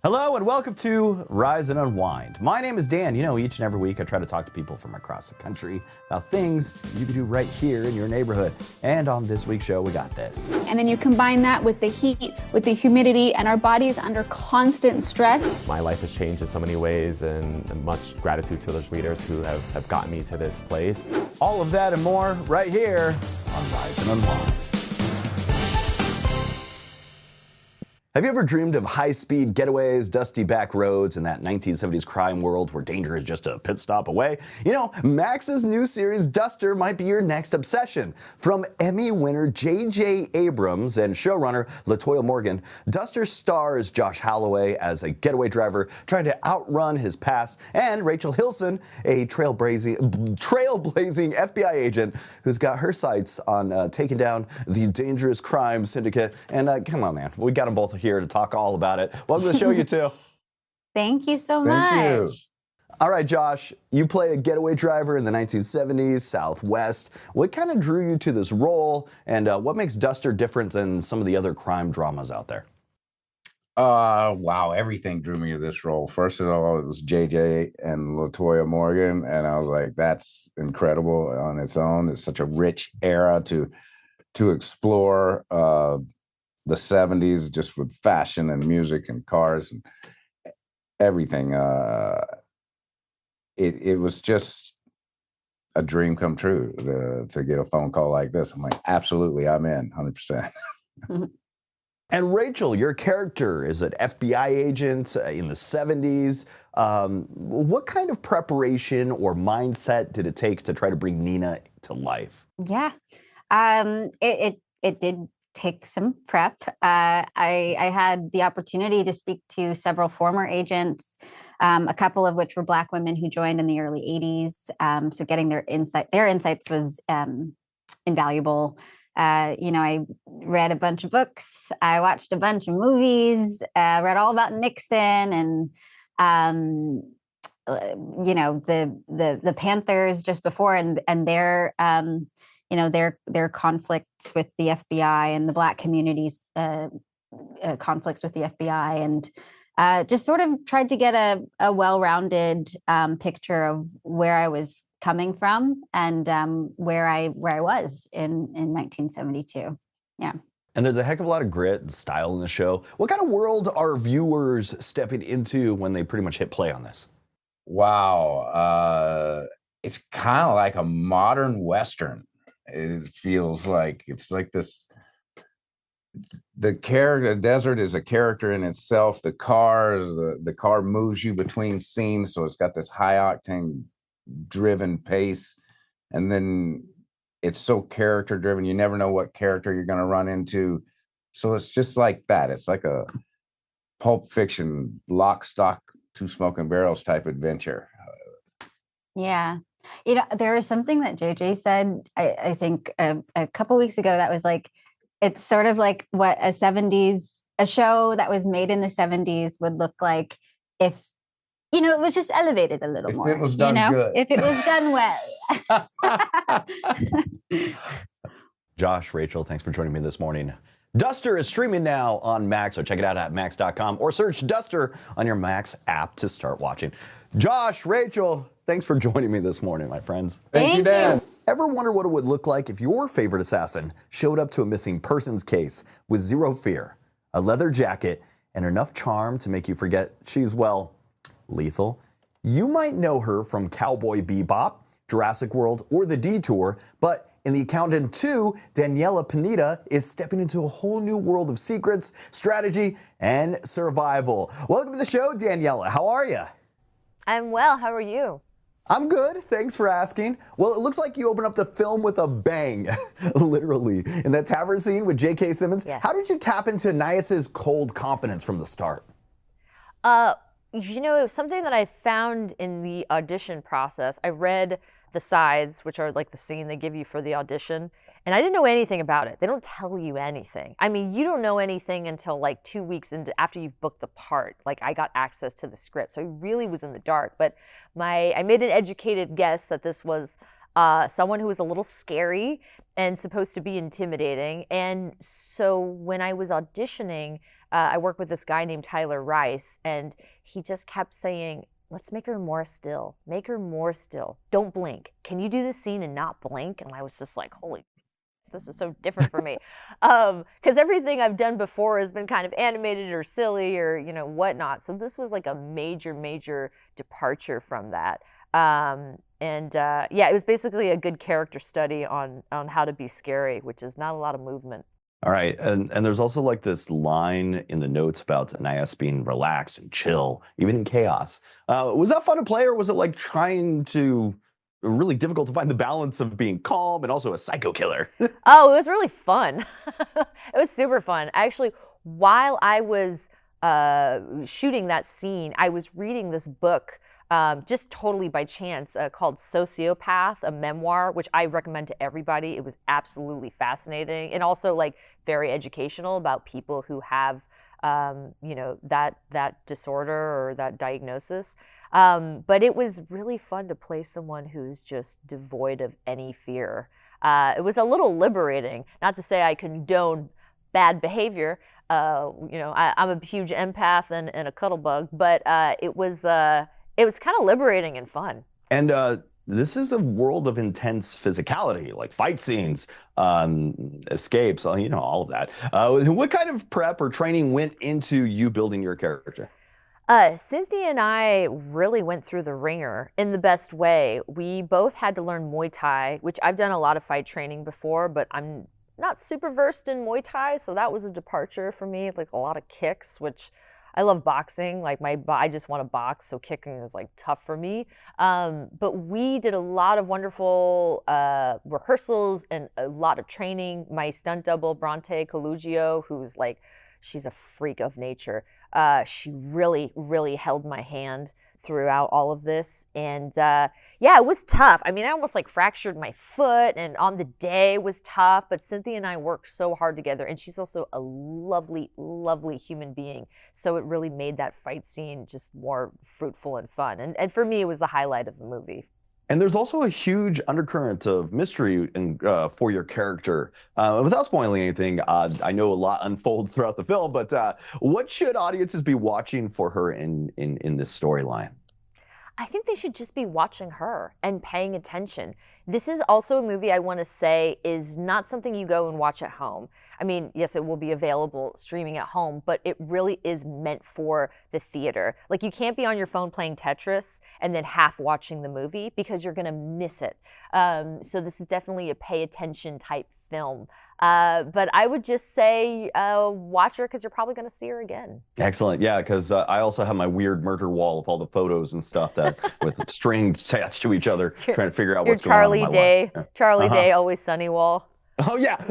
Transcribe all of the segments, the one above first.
Hello and welcome to Rise and Unwind. My name is Dan. You know, each and every week I try to talk to people from across the country about things you can do right here in your neighborhood. And on this week's show, we got this. And then you combine that with the heat, with the humidity, and our bodies under constant stress. My life has changed in so many ways, and much gratitude to those leaders who have gotten me to this place. All of that and more right here on Rise and Unwind. Have you ever dreamed of high-speed getaways, dusty back roads, and that 1970s crime world where danger is just a pit stop away? You know, Max's new series, Duster, might be your next obsession. From Emmy winner J.J. Abrams and showrunner LaToya Morgan, Duster stars Josh Holloway as a getaway driver trying to outrun his past, and Rachel Hilson, a trailblazing FBI agent who's got her sights on taking down the dangerous crime syndicate. And come on, man, we got them both here to talk all about it. Welcome to the show, you two. Thank you so much. Thank you. All right, Josh, you play a getaway driver in the 1970s, Southwest. What kind of drew you to this role, and what makes Duster different than some of the other crime dramas out there? Wow, everything drew me to this role. First of all, it was JJ and LaToya Morgan, and I was like, that's incredible on its own. It's such a rich era to explore. The 70s, just with fashion and music and cars and everything. It was just a dream come true to get a phone call like this. I'm like, absolutely, I'm in 100%. And Rachel, your character is an FBI agent in the 70s. What kind of preparation or mindset did it take to try to bring Nina to life? Yeah, it did take some prep. I had the opportunity to speak to several former agents, a couple of which were Black women who joined in the early 80s. So getting their insights was invaluable. I read a bunch of books. I watched a bunch of movies, read all about Nixon and, the Panthers just before and their, their conflicts with the FBI and the Black community's conflicts with the FBI, and just sort of tried to get a well-rounded picture of where I was coming from and where I was in 1972. Yeah. And there's a heck of a lot of grit and style in the show. What kind of world are viewers stepping into when they pretty much hit play on this? Wow. It's kind of like a modern Western. It feels like it's like this. The desert is a character in itself. The car moves you between scenes, so it's got this high-octane driven pace, and then it's so character driven. You never know what character you're going to run into, so it's just like that. It's like a Pulp Fiction, lock, stock, two smoking barrels type adventure. Yeah. There was something that JJ said, I think a couple weeks ago, that was like, it's sort of like what a show that was made in the 70s would look like if, it was just elevated a little more. If it was done good. If it was done well. Josh, Rachel, thanks for joining me this morning. Duster is streaming now on Max, so check it out at max.com or search Duster on your Max app to start watching. Josh, Rachel, thanks for joining me this morning, my friends. Thank you, Dan. Ever wonder what it would look like if your favorite assassin showed up to a missing persons case with zero fear, a leather jacket, and enough charm to make you forget she's, well, lethal? You might know her from Cowboy Bebop, Jurassic World, or The Detour, but in The Accountant 2, Daniella Pineda is stepping into a whole new world of secrets, strategy, and survival. Welcome to the show, Daniella. How are you? I'm well. How are you? I'm good. Thanks for asking. Well, it looks like you open up the film with a bang, literally. In that tavern scene with J.K. Simmons, Yeah. How did you tap into Nias's cold confidence from the start? It was something that I found in the audition process. I read the sides, which are like the scene they give you for the audition, and I didn't know anything about it. They don't tell you anything. I mean, you don't know anything until like 2 weeks after you've booked the part. Like, I got access to the script, so I really was in the dark. But I made an educated guess that this was someone who was a little scary and supposed to be intimidating. And so when I was auditioning, I worked with this guy named Tyler Rice, and he just kept saying, let's make her more still. Make her more still. Don't blink. Can you do this scene and not blink? And I was just like, holy, this is so different for me. Because everything I've done before has been kind of animated or silly or, whatnot. So this was like a major, major departure from that. It was basically a good character study on how to be scary, which is not a lot of movement. All right, and there's also like this line in the notes about Anais being relaxed and chill, even in chaos. Was that fun to play, or was it like trying to really difficult to find the balance of being calm and also a psycho killer? Oh, it was really fun. It was super fun. Actually, while I was shooting that scene, I was reading this book just totally by chance called Sociopath, a memoir, which I recommend to everybody. It was absolutely fascinating and also like very educational about people who have that disorder or that diagnosis. But it was really fun to play someone who's just devoid of any fear. It was a little liberating. Not to say I condone bad behavior. I'm a huge empath and a cuddlebug, but it was kind of liberating and fun. And this is a world of intense physicality, like fight scenes, escapes, all of that. What kind of prep or training went into you building your character? Cynthia and I really went through the ringer in the best way. We both had to learn Muay Thai, which I've done a lot of fight training before, but I'm not super versed in Muay Thai, so that was a departure for me, like a lot of kicks, which I love boxing. Like I just want to box, so kicking is like tough for me. But we did a lot of wonderful rehearsals and a lot of training. My stunt double, Bronte Colugio, who's like, she's a freak of nature. She really, really held my hand throughout all of this. And it was tough. I mean, I almost like fractured my foot, and on the day was tough, but Cynthia and I worked so hard together, and she's also a lovely, lovely human being. So it really made that fight scene just more fruitful and fun. And for me, it was the highlight of the movie. And there's also a huge undercurrent of mystery for your character. Without spoiling anything, I know a lot unfolds throughout the film, but what should audiences be watching for her in this storyline? I think they should just be watching her and paying attention. This is also a movie I want to say is not something you go and watch at home. I mean, yes, it will be available streaming at home, but it really is meant for the theater. Like, you can't be on your phone playing Tetris and then half watching the movie because you're going to miss it. So this is definitely a pay attention type film. But I would just say watch her because you're probably going to see her again. Excellent. Yeah, because I also have my weird murder wall of all the photos and stuff that with strings attached to each other, trying to figure out what's going on in my life. Yeah. Charlie Day, Always Sunny wall. Oh, yeah.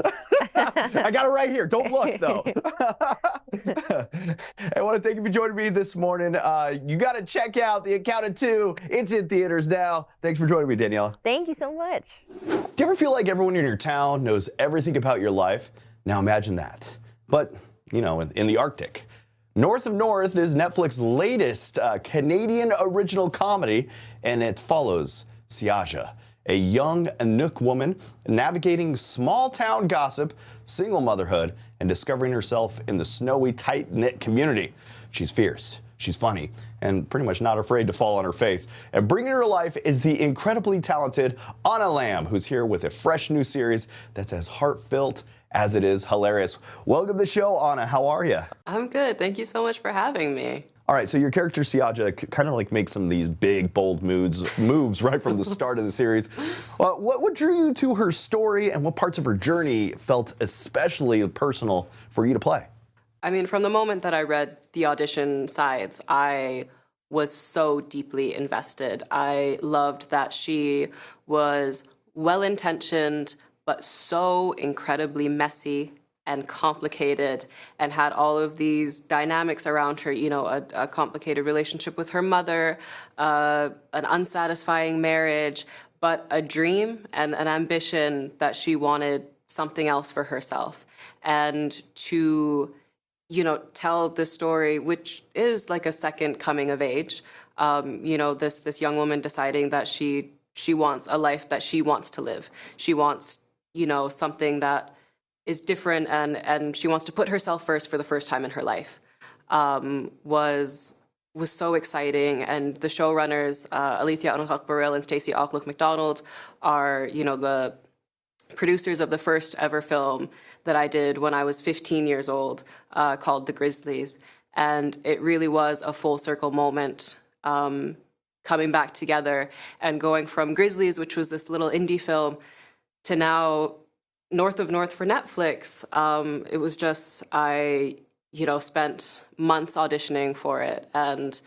I got it right here. Don't look, though. I want to thank you for joining me this morning. You got to check out The Accountant 2. It's in theaters now. Thanks for joining me, Daniella. Thank you so much. Do you ever feel like everyone in your town knows everything about your life? Now imagine that. But, in the Arctic. North of North is Netflix's latest Canadian original comedy, and it follows Siaja, a young Inuk woman navigating small-town gossip, single motherhood, and discovering herself in the snowy, tight-knit community. She's fierce, she's funny, and pretty much not afraid to fall on her face. And bringing her to life is the incredibly talented Anna Lambe, who's here with a fresh new series that's as heartfelt as it is hilarious. Welcome to the show, Anna. How are you? I'm good. Thank you so much for having me. All right, so your character Siaja kind of like makes some of these big, bold moves right from the start of the series. What drew you to her story, and what parts of her journey felt especially personal for you to play? I mean, from the moment that I read the audition sides, I was so deeply invested. I loved that she was well-intentioned, but so incredibly messy and complicated, and had all of these dynamics around her, a complicated relationship with her mother, an unsatisfying marriage, but a dream and an ambition that she wanted something else for herself. And to, tell this story, which is like a second coming of age, this young woman deciding that she she wants a life that she wants to live. She wants, something that is different, and she wants to put herself first for the first time in her life. Was so exciting. And the showrunners, Alethea Onukak-Burrell and Stacey Aucklook McDonald, are, the producers of the first ever film that I did when I was 15 years old, called The Grizzlies. And it really was a full circle moment, coming back together and going from Grizzlies, which was this little indie film, to now North of North for Netflix. It was just, I spent months auditioning for it and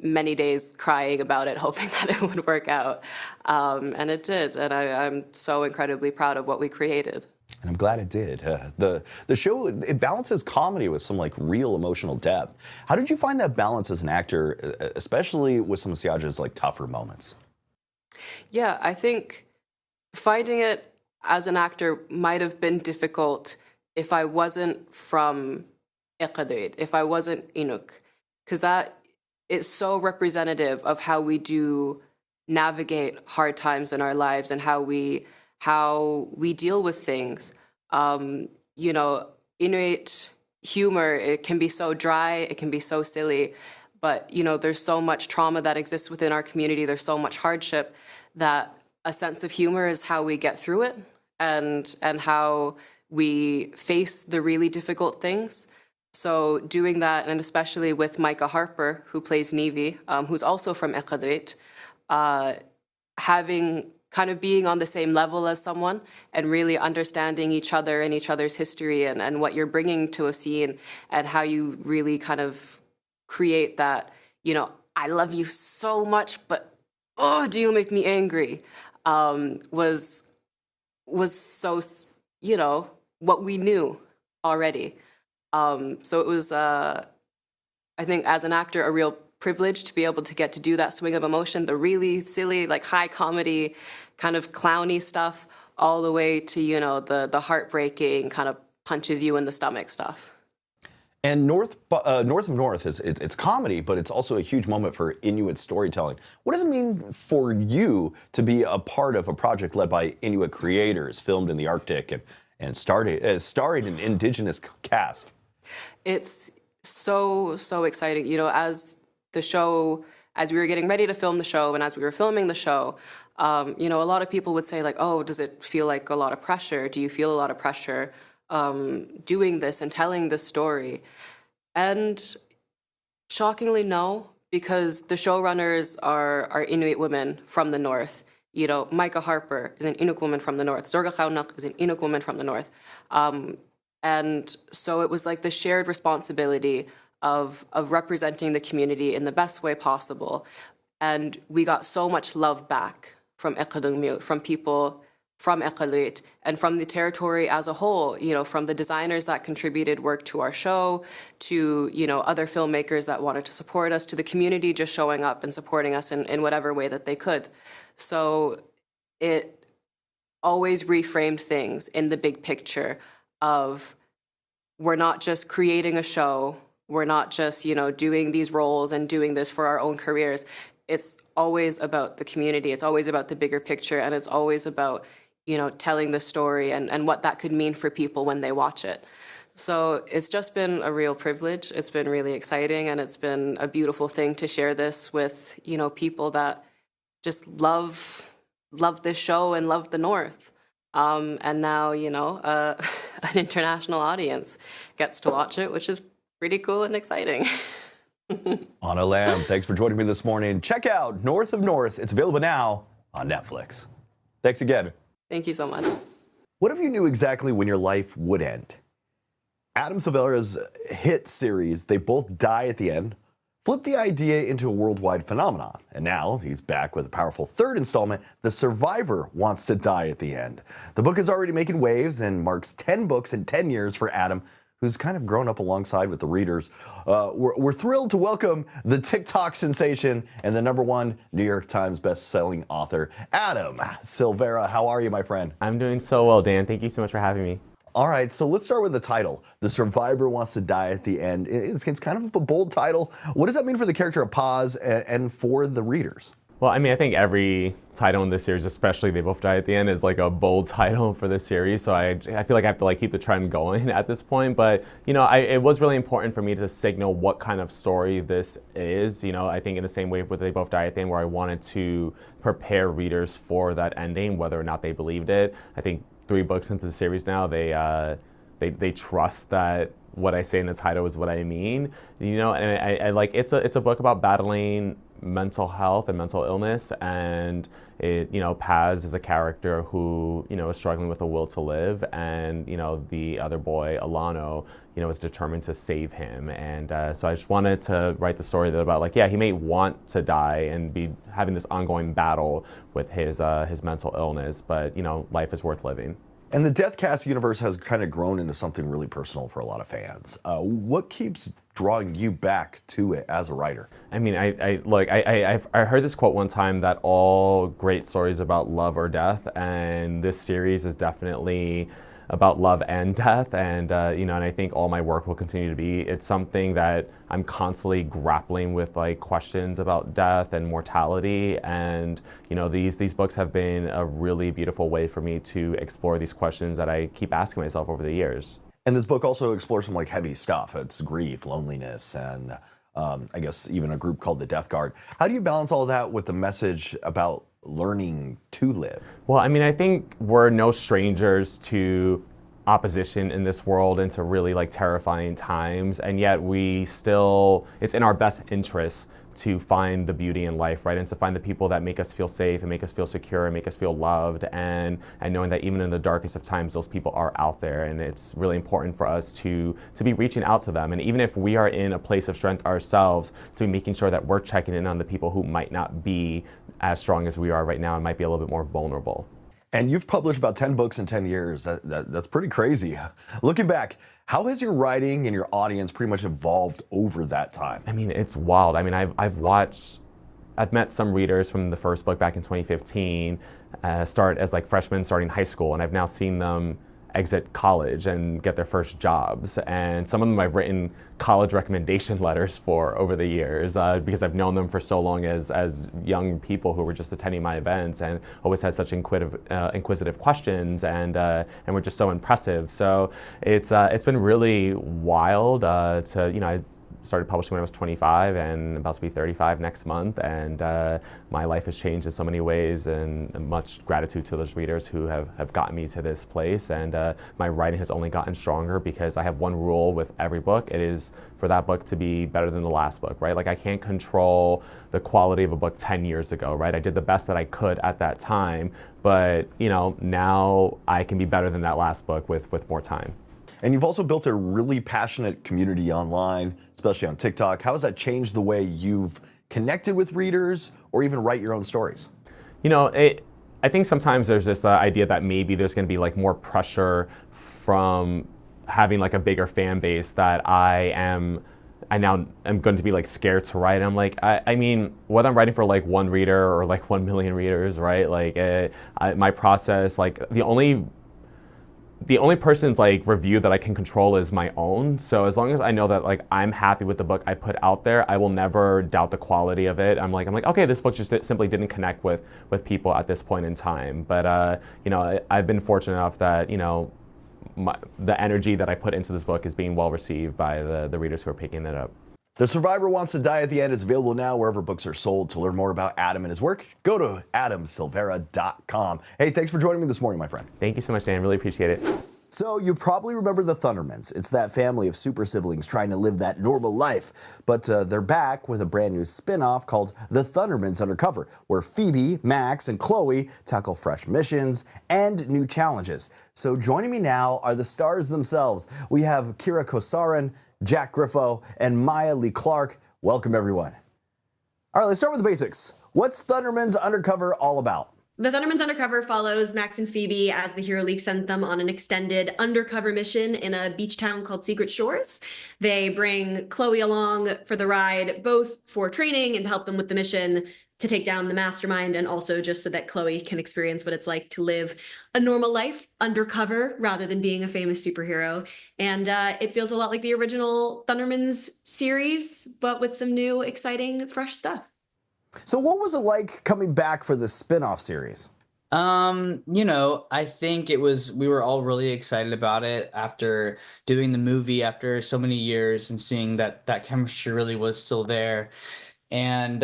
many days crying about it, hoping that it would work out. And it did. And I'm so incredibly proud of what we created. And I'm glad it did. The show, it balances comedy with some real emotional depth. How did you find that balance as an actor, especially with some of Siaja's tougher moments? Yeah, I think finding it as an actor might have been difficult if I wasn't from Iqaluit, if I wasn't Inuk, because that is so representative of how we do navigate hard times in our lives and how we deal with things. Inuit humor, it can be so dry, it can be so silly, but there's so much trauma that exists within our community, there's so much hardship, that a sense of humor is how we get through it and how we face the really difficult things. So doing that, and especially with Micah Harper, who plays Nivi, who's also from Iqaluit, being on the same level as someone and really understanding each other and each other's history and what you're bringing to a scene and how you really kind of create that, I love you so much, but do you make me angry, was so, what we knew already. So it was, I think as an actor, a real privilege to be able to get to do that swing of emotion, the really silly, high comedy, kind of clowny stuff, all the way to, the heartbreaking, kind of punches you in the stomach stuff. And North of North, it's comedy, but it's also a huge moment for Inuit storytelling. What does it mean for you to be a part of a project led by Inuit creators, filmed in the Arctic, and starring an Indigenous cast? It's so exciting. As we were getting ready to film the show and as we were filming the show, a lot of people would say does it feel like a lot of pressure? Do you feel a lot of pressure doing this and telling this story? And shockingly, no, because the showrunners are Inuit women from the North. Micah Harper is an Inuk woman from the North. Zorga Khaunak is an Inuk woman from the North. And so it was the shared responsibility of representing the community in the best way possible. And we got so much love back from Iqaluit, from people from Iqaluit, and from the territory as a whole, from the designers that contributed work to our show, to, other filmmakers that wanted to support us, to the community just showing up and supporting us in whatever way that they could. So it always reframed things in the big picture of, we're not just creating a show, we're not just, doing these roles and doing this for our own careers. It's always about the community. It's always about the bigger picture. And it's always about, telling the story and what that could mean for people when they watch it. So it's just been a real privilege. It's been really exciting. And it's been a beautiful thing to share this with, people that just love this show and love the North. And now, an international audience gets to watch it, which is pretty cool and exciting. Anna Lambe, thanks for joining me this morning. Check out North of North. It's available now on Netflix. Thanks again. Thank you so much. What if you knew exactly when your life would end? Adam Silvera's hit series, They Both Die at the End, flipped the idea into a worldwide phenomenon. And now he's back with a powerful third installment, The Survivor Wants to Die at the End. The book is already making waves and marks 10 books in 10 years for Adam, who's kind of grown up alongside with the readers. We're thrilled to welcome the TikTok sensation and the #1 New York Times best-selling author, Adam Silvera. How are you, my friend? I'm doing so well, Dan. Thank you so much for having me. All right, so let's start with the title. The Survivor Wants to Die at the End. It's kind of a bold title. What does that mean for the character of Paz and for the readers? Well, I mean, I think every title in this series, especially They Both Die at the End, is like a bold title for this series. So I feel like I have to like keep the trend going at this point. But, you know, it was really important for me to signal what kind of story this is. You know, I think in the same way with They Both Die at the End, where I wanted to prepare readers for that ending, whether or not they believed it. I think 3 books into the series now, they trust that what I say in the title is what I mean. You know, and I like it's a book about battling mental health and mental illness, and it, you know, Paz is a character who, you know, is struggling with a will to live, and, you know, the other boy, Alano, you know, is determined to save him. And so I just wanted to write the story that about like, yeah, he may want to die and be having this ongoing battle with his mental illness, but, you know, life is worth living. And the Deathcast universe has kind of grown into something really personal for a lot of fans. What keeps drawing you back to it as a writer? I mean, I heard this quote one time that all great stories about love or death, and this series is definitely about love and death, and you know, and I think all my work will continue to be. It's something that I'm constantly grappling with, like questions about death and mortality, and you know, these books have been a really beautiful way for me to explore these questions that I keep asking myself over the years. And this book also explores some like heavy stuff. It's grief, loneliness, and I guess even a group called the Death Guard. How do you balance all that with the message about learning to live? Well, I mean, I think we're no strangers to opposition in this world and to really like terrifying times, and yet it's in our best interest to find the beauty in life, right? And to find the people that make us feel safe and make us feel secure and make us feel loved, and knowing that even in the darkest of times, those people are out there, and it's really important for us to be reaching out to them. And even if we are in a place of strength ourselves, to be making sure that we're checking in on the people who might not be as strong as we are right now and might be a little bit more vulnerable. And you've published about 10 books in 10 years. That's pretty crazy. Looking back, how has your writing and your audience pretty much evolved over that time? I mean, it's wild. I mean, I've met some readers from the first book back in 2015, start as like freshmen starting high school, and I've now seen them exit college and get their first jobs. And some of them I've written college recommendation letters for over the years because I've known them for so long as young people who were just attending my events and always had such inquisitive questions, and were just so impressive. So it's been really wild to, you know, I started publishing when I was 25 and about to be 35 next month, and my life has changed in so many ways, and much gratitude to those readers who have gotten me to this place. And my writing has only gotten stronger because I have one rule with every book. It is for that book to be better than the last book, right? Like, I can't control the quality of a book 10 years ago, right? I did the best that I could at that time, but you know, now I can be better than that last book with more time. And you've also built a really passionate community online, especially on TikTok. How has that changed the way you've connected with readers or even write your own stories? You know, I think sometimes there's this idea that maybe there's going to be like more pressure from having like a bigger fan base that I now am going to be like scared to write. I'm like, I mean, whether I'm writing for like 1 reader or like 1 million readers, right? Like my process, like the only person's like review that I can control is my own. So as long as I know that like I'm happy with the book I put out there, I will never doubt the quality of it. I'm like, okay, this book just simply didn't connect with people at this point in time. But you know, I've been fortunate enough that, you know, the energy that I put into this book is being well received by the readers who are picking it up. The Survivor Wants to Die at the End is available now wherever books are sold. To learn more about Adam and his work, go to adamsilvera.com. Hey, thanks for joining me this morning, my friend. Thank you so much, Dan. Really appreciate it. So you probably remember the Thundermans. It's that family of super siblings trying to live that normal life. But they're back with a brand new spin-off called The Thundermans Undercover, where Phoebe, Max, and Chloe tackle fresh missions and new challenges. So joining me now are the stars themselves. We have Kira Kosarin, Jack Griffo, and Maya Lee Clark. Welcome, everyone. All right, let's start with the basics. What's Thundermans Undercover all about? The Thundermans Undercover follows Max and Phoebe as the Hero League sends them on an extended undercover mission in a beach town called Secret Shores. They bring Chloe along for the ride, both for training and to help them with the mission to take down the mastermind, and also just so that Chloe can experience what it's like to live a normal life undercover rather than being a famous superhero. And it feels a lot like the original Thundermans series, but with some new, exciting, fresh stuff. So what was it like coming back for the spin-off series? I think we were all really excited about it after doing the movie after so many years and seeing that chemistry really was still there. And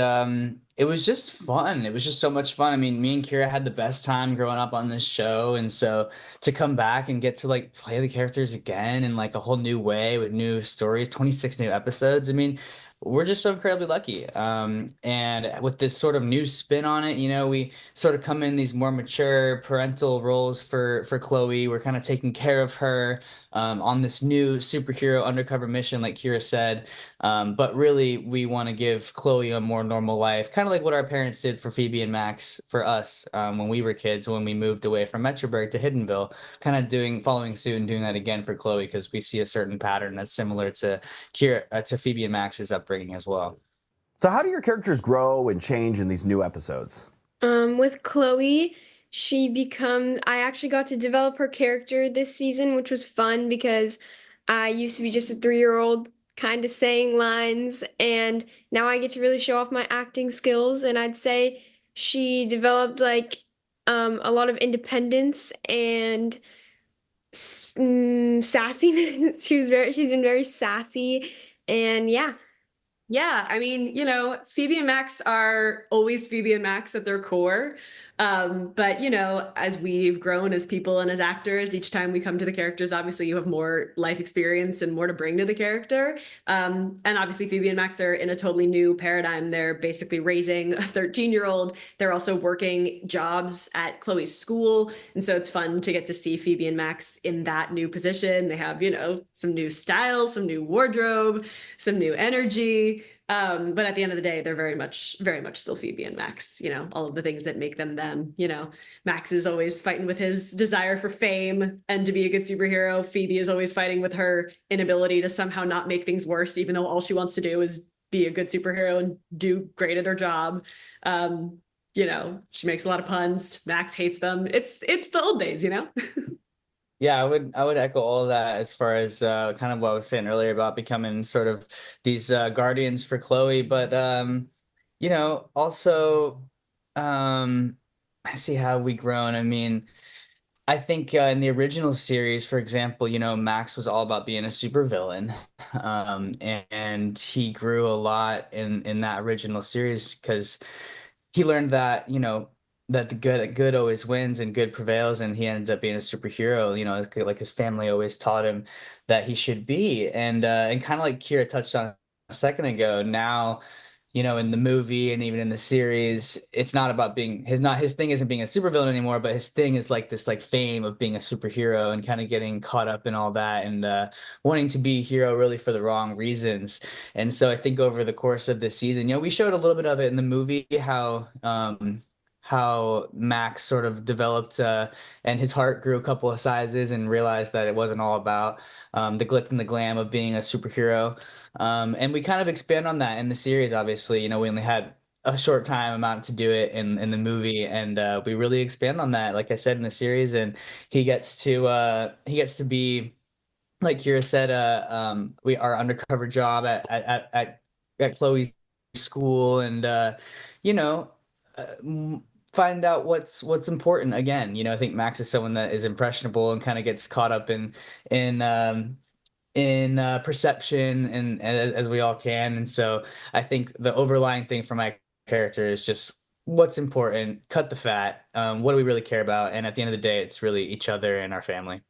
it was just fun. It was just so much fun. I mean, me and Kira had the best time growing up on this show, and so to come back and get to like play the characters again in like a whole new way with new stories, 26 new episodes. I mean, we're just so incredibly lucky. And with this sort of new spin on it, we sort of come in these more mature parental roles for Chloe. We're kind of taking care of her on this new superhero undercover mission, like Kira said. But really, we want to give Chloe a more normal life, kind of like what our parents did for Phoebe and Max for us when we were kids, when we moved away from Metroburg to Hiddenville, kind of following suit and doing that again for Chloe, because we see a certain pattern that's similar to to Phoebe and Max's upbringing as well. So how do your characters grow and change in these new episodes? With Chloe, I actually got to develop her character this season, which was fun because I used to be just a 3-year-old kind of saying lines, and now I get to really show off my acting skills. And I'd say she developed like a lot of independence and sassiness. She's been very sassy, and yeah. Yeah, I mean, Phoebe and Max are always Phoebe and Max at their core. But, as we've grown as people and as actors, each time we come to the characters, obviously you have more life experience and more to bring to the character. And obviously Phoebe and Max are in a totally new paradigm. They're basically raising a 13-year-old. They're also working jobs at Chloe's school. And so it's fun to get to see Phoebe and Max in that new position. They have, some new style, some new wardrobe, some new energy. But at the end of the day, they're very much still Phoebe and Max, all of the things that make them them. Max is always fighting with his desire for fame and to be a good superhero. Phoebe is always fighting with her inability to somehow not make things worse, even though all she wants to do is be a good superhero and do great at her job. She makes a lot of puns. Max hates them. It's the old days, Yeah, I would echo all of that as far as kind of what I was saying earlier about becoming sort of these guardians for Chloe. But also I see how we grown. I mean, I think in the original series, for example, Max was all about being a supervillain, and he grew a lot in that original series because he learned that that the good always wins and good prevails, and he ends up being a superhero. Like his family always taught him that he should be, and kind of like Kira touched on a second ago. Now, in the movie and even in the series, it's not about being his thing isn't being a supervillain anymore, but his thing is like this like fame of being a superhero and kind of getting caught up in all that and wanting to be a hero really for the wrong reasons. And so I think over the course of this season, we showed a little bit of it in the movie, how Max sort of developed and his heart grew a couple of sizes and realized that it wasn't all about the glitz and the glam of being a superhero. And we kind of expand on that in the series, obviously. We only had a short time amount to do it in the movie, and we really expand on that, like I said, in the series. And he gets to be, like Kira said, our undercover job at Chloe's school, and find out what's important again. I think Max is someone that is impressionable and kind of gets caught up in perception and as we all can. And so I think the overlying thing for my character is just what's important, cut the fat, what do we really care about, and at the end of the day, it's really each other and our family.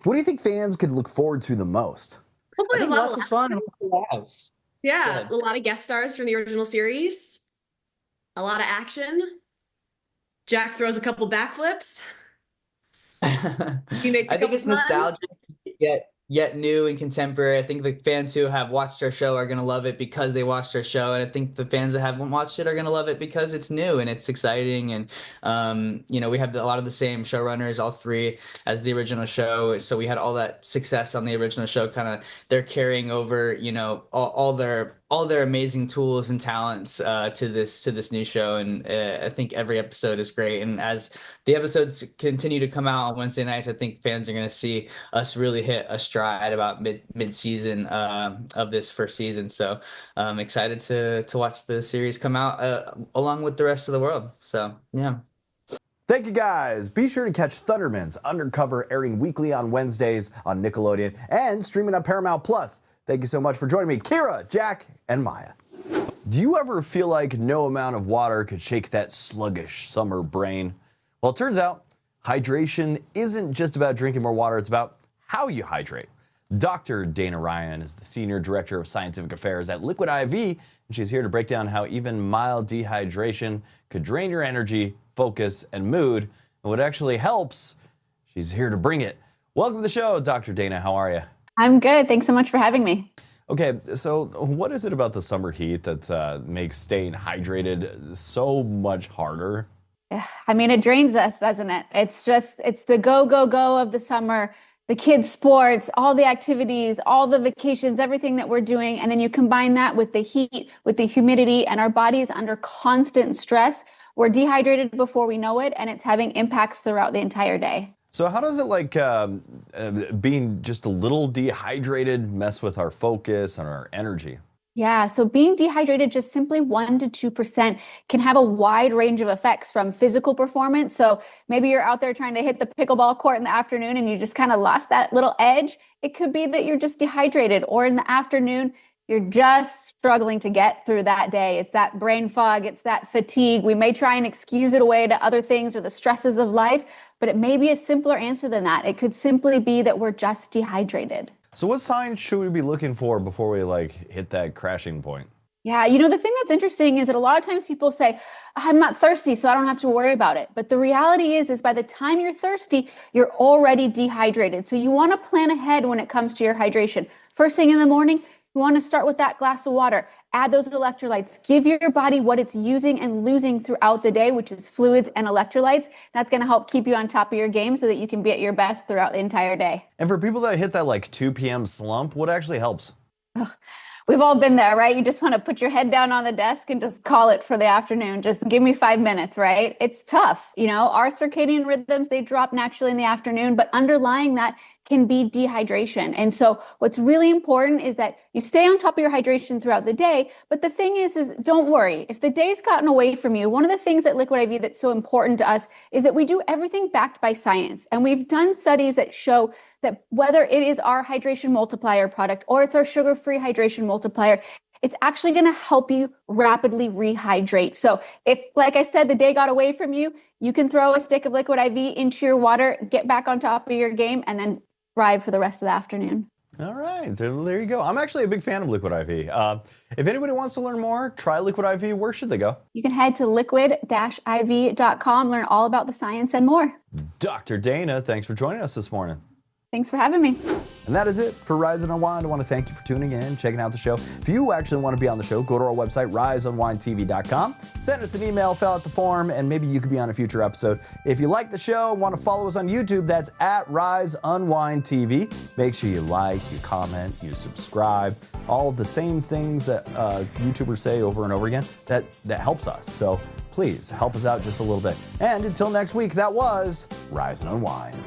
What do you think fans could look forward to the most? Hopefully I think lots of fun and laughs. Yeah, a lot of guest stars from the original series, a lot of action. Jack throws a couple backflips. He makes I think it's nostalgic, yet new and contemporary. I think the fans who have watched our show are going to love it because they watched our show, and I think the fans that haven't watched it are going to love it because it's new and it's exciting. And we have a lot of the same showrunners, all three, as the original show. So we had all that success on the original show. Kind of they're carrying over, all all their amazing tools and talents to this new show, and I think every episode is great. And as the episodes continue to come out on Wednesday nights, I think fans are going to see us really hit a stride about mid season of this first season. So I'm excited to watch the series come out along with the rest of the world. So yeah. Thank you guys. Be sure to catch Thundermans Undercover, airing weekly on Wednesdays on Nickelodeon and streaming on Paramount Plus. Thank you so much for joining me, Kira, Jack, and Maya. Do you ever feel like no amount of water could shake that sluggish summer brain? Well, it turns out hydration isn't just about drinking more water, it's about how you hydrate. Dr. Dana Ryan is the Senior Director of Scientific Affairs at Liquid I.V, and she's here to break down how even mild dehydration could drain your energy, focus, and mood. And what actually helps, she's here to bring it. Welcome to the show, Dr. Dana. How are you? I'm good. Thanks so much for having me. Okay, so what is it about the summer heat that makes staying hydrated so much harder? I mean, it drains us, doesn't it? It's the go, go, go of the summer, the kids' sports, all the activities, all the vacations, everything that we're doing. And then you combine that with the heat, with the humidity, and our body is under constant stress. We're dehydrated before we know it, and it's having impacts throughout the entire day. So how does it being just a little dehydrated mess with our focus and our energy? Yeah, so being dehydrated just simply 1 to 2% can have a wide range of effects, from physical performance. So maybe you're out there trying to hit the pickleball court in the afternoon and you just kind of lost that little edge. It could be that you're just dehydrated, or in the afternoon, you're just struggling to get through that day. It's that brain fog, it's that fatigue. We may try and excuse it away to other things or the stresses of life, but it may be a simpler answer than that. It could simply be that we're just dehydrated. So what signs should we be looking for before we hit that crashing point? Yeah, the thing that's interesting is that a lot of times people say, I'm not thirsty, so I don't have to worry about it. But the reality is by the time you're thirsty, you're already dehydrated. So you want to plan ahead when it comes to your hydration. First thing in the morning, you want to start with that glass of water. Add those electrolytes. Give your body what it's using and losing throughout the day, which is fluids and electrolytes. That's going to help keep you on top of your game so that you can be at your best throughout the entire day. And for people that hit that 2 p.m. slump, what actually helps? We've all been there, right? You just want to put your head down on the desk and just call it for the afternoon. Just give me 5 minutes, right? It's tough. Our circadian rhythms, they drop naturally in the afternoon, but underlying that can be dehydration. And so what's really important is that you stay on top of your hydration throughout the day. But the thing is don't worry. If the day's gotten away from you, one of the things at Liquid I.V that's so important to us is that we do everything backed by science. And we've done studies that show that whether it is our hydration multiplier product or it's our sugar-free hydration multiplier, it's actually going to help you rapidly rehydrate. So if, like I said, the day got away from you, you can throw a stick of Liquid I.V into your water, get back on top of your game, and then thrive for the rest of the afternoon. All right, there you go. I'm actually a big fan of Liquid I.V. If anybody wants to learn more, try Liquid I.V. Where should they go? You can head to liquid-iv.com, learn all about the science and more. Dr. Dana, thanks for joining us this morning. Thanks for having me. And that is it for Rise Unwind. I want to thank you for tuning in, checking out the show. If you actually want to be on the show, go to our website, riseunwindtv.com. Send us an email, fill out the form, and maybe you could be on a future episode. If you like the show and want to follow us on YouTube, that's at Rise Unwind TV. Make sure you like, you comment, you subscribe. All the same things that YouTubers say over and over again. That helps us. So please help us out just a little bit. And until next week, that was Rise and Unwind.